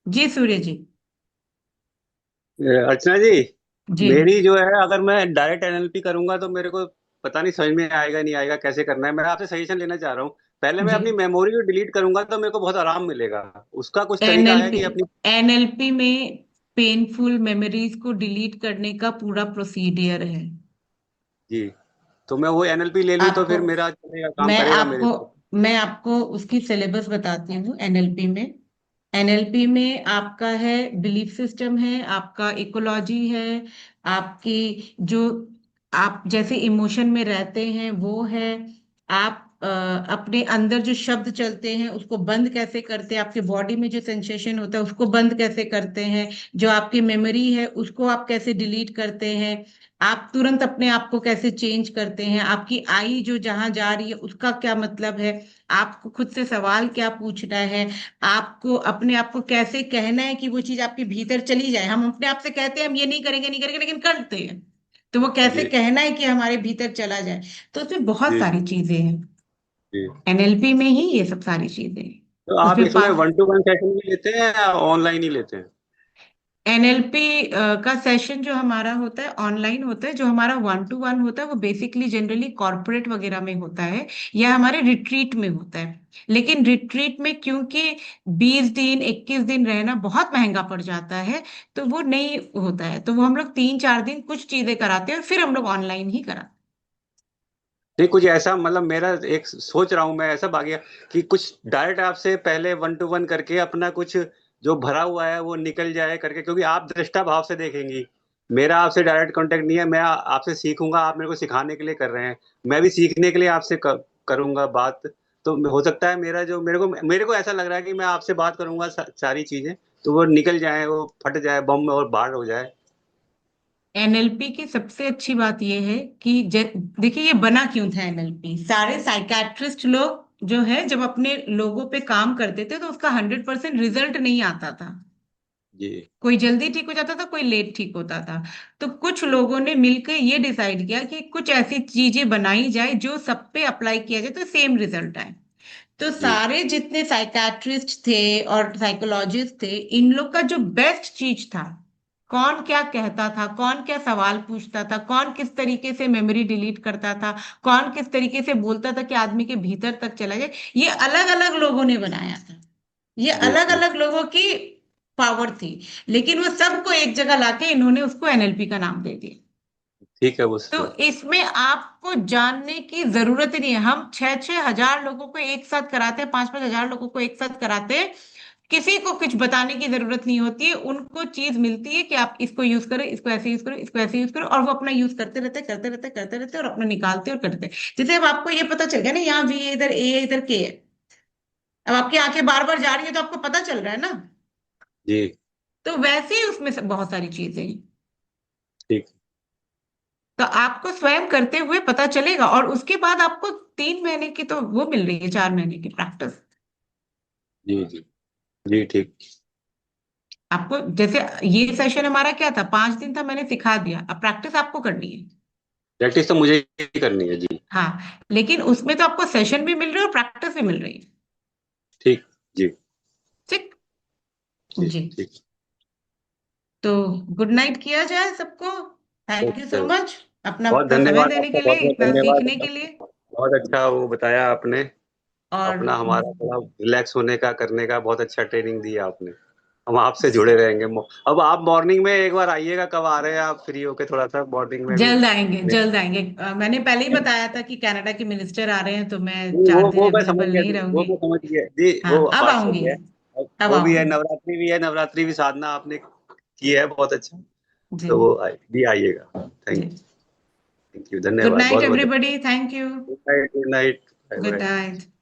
जी सूर्य जी। अर्चना जी, जी। मेरी जो है, अगर मैं डायरेक्ट एनएलपी करूंगा तो मेरे को पता नहीं समझ में आएगा नहीं आएगा, कैसे करना है। मैं आपसे सजेशन लेना चाह रहा हूँ। पहले मैं जी। अपनी मेमोरी को डिलीट करूंगा तो मेरे को बहुत आराम मिलेगा। उसका कुछ तरीका है एनएलपी कि अपनी। एनएलपी में पेनफुल मेमोरीज को डिलीट करने का पूरा प्रोसीडियर है। जी। तो मैं वो एनएलपी ले लूँ तो आपको फिर मेरा चलेगा, काम मैं करेगा मेरे आपको साथ। मैं आपको उसकी सिलेबस बताती हूँ। एनएलपी में आपका है बिलीफ सिस्टम, है आपका इकोलॉजी है, आपकी जो आप जैसे इमोशन में रहते हैं वो है। आप अपने अंदर जो शब्द चलते हैं उसको बंद कैसे करते हैं, आपके बॉडी में जो सेंसेशन होता है उसको बंद कैसे करते हैं, जो आपकी मेमोरी है उसको आप कैसे डिलीट करते हैं, आप तुरंत अपने आप को कैसे चेंज करते हैं, आपकी आई जो जहां जा रही है उसका क्या मतलब है, आपको खुद से सवाल क्या पूछना है, आपको अपने आप को कैसे कहना है कि वो चीज आपके भीतर चली जाए। हम अपने आप से कहते हैं हम ये नहीं करेंगे नहीं करेंगे, लेकिन करते हैं। तो वो कैसे जी कहना है कि हमारे भीतर चला जाए। तो उसमें बहुत जी सारी जी चीजें हैं। जी। एनएलपी में ही ये सब सारी चीजें हैं। तो आप उसमें इसमें 1-to-1 सेशन भी लेते हैं या ऑनलाइन ही लेते हैं? एनएलपी का सेशन जो हमारा होता है ऑनलाइन होता है। जो हमारा 1-to-1 होता है वो बेसिकली जनरली कॉरपोरेट वगैरह में होता है या हमारे रिट्रीट में होता है। लेकिन रिट्रीट में क्योंकि 20 दिन 21 दिन रहना बहुत महंगा पड़ जाता है, तो वो नहीं होता है। तो वो हम लोग 3-4 दिन कुछ चीजें कराते हैं और फिर हम लोग ऑनलाइन ही कराते नहीं, कुछ ऐसा मतलब मेरा एक सोच रहा हूँ मैं ऐसा भाग्य कि कुछ डायरेक्ट आपसे पहले 1-to-1 करके अपना कुछ जो भरा हुआ है वो निकल जाए करके, क्योंकि आप दृष्टा भाव से देखेंगी। मेरा आपसे डायरेक्ट कांटेक्ट नहीं है। मैं आपसे सीखूंगा, आप मेरे को सिखाने के लिए कर रहे हैं। मैं भी सीखने के लिए आपसे करूंगा बात। तो हो सकता है मेरा जो मेरे को ऐसा लग रहा है कि मैं आपसे बात करूंगा, सारी चीजें तो वो निकल जाए, वो फट जाए बम और बाहर हो जाए। हैं। एनएलपी की सबसे अच्छी बात यह है कि देखिए ये बना क्यों था एनएलपी। सारे साइकाट्रिस्ट लोग जो है जब अपने लोगों पे काम करते थे तो उसका 100% रिजल्ट नहीं आता था। जी कोई जल्दी ठीक हो जाता था, कोई लेट ठीक होता था। तो कुछ लोगों ने मिलकर ये डिसाइड किया कि कुछ ऐसी चीजें बनाई जाए जो सब पे अप्लाई किया जाए तो सेम रिजल्ट आए। तो जी सारे जितने साइकाट्रिस्ट थे और साइकोलॉजिस्ट थे, इन लोग का जो बेस्ट चीज था, कौन क्या कहता था, कौन क्या सवाल पूछता था, कौन किस तरीके से मेमोरी डिलीट करता था, कौन किस तरीके से बोलता था कि आदमी के भीतर तक चला जाए, ये अलग अलग लोगों ने बनाया था। ये जी अलग जी। अलग लोगों की पावर थी। लेकिन वो सबको एक जगह लाके इन्होंने उसको एनएलपी का नाम दे दिया। ठीक है वो। तो इसमें आपको जानने की जरूरत ही नहीं है। हम 6-6 हजार लोगों को एक साथ कराते हैं, 5-5 हजार लोगों को एक साथ कराते हैं। किसी को कुछ बताने की जरूरत नहीं होती है। उनको चीज मिलती है कि आप इसको यूज करो, इसको ऐसे यूज करो, इसको ऐसे यूज करो, और वो अपना यूज करते रहते करते रहते करते रहते और अपना निकालते और करते। जैसे अब आपको ये पता चल गया ना, यहाँ वी है, इधर ए है, इधर के है। अब आपकी आंखें बार बार जा रही है तो आपको पता चल रहा है ना। जी तो वैसे ही उसमें से बहुत सारी चीजें हैं। ठीक। तो आपको स्वयं करते हुए पता चलेगा, और उसके बाद आपको 3 महीने की तो वो मिल रही है, 4 महीने की प्रैक्टिस। जी जी जी ठीक। आपको जैसे ये सेशन हमारा क्या था, 5 दिन था, मैंने सिखा दिया, अब प्रैक्टिस आपको करनी है। प्रैक्टिस तो मुझे ही करनी है जी। हाँ, लेकिन उसमें तो आपको सेशन भी मिल रही है और प्रैक्टिस भी मिल रही है। ठीक। जी ठीक। जी जी। ठीक। तो गुड नाइट किया जाए सबको। Thank you okay. So much अपना बहुत वक्त समय धन्यवाद देने आपका, के बहुत लिए, बहुत इतना धन्यवाद। सीखने के लिए। बहुत अच्छा वो बताया आपने। और अपना हमारा थोड़ा रिलैक्स होने का करने का बहुत अच्छा ट्रेनिंग दिया आपने। हम आपसे जुड़े रहेंगे। अब आप मॉर्निंग में एक बार आइएगा, कब आ रहे हैं आप फ्री होके, थोड़ा सा मॉर्निंग में भी। जल्द आएंगे, जल्द आएंगे। मैंने पहले ही बताया था कि कनाडा के मिनिस्टर आ रहे हैं, तो मैं नहीं, चार दिन वो मैं समझ अवेलेबल गया नहीं जी, वो रहूंगी। मैं समझ गया जी, हाँ, वो अब बात आऊंगी। सही है। अब वो भी है, आऊंगी। नवरात्रि भी है, नवरात्रि भी साधना आपने की है बहुत अच्छा। जी। तो वो भी आइएगा। जी। थैंक यू गुड धन्यवाद, नाइट बहुत बहुत। Everybody, thank you. Good night, good night, bye goodbye. Night.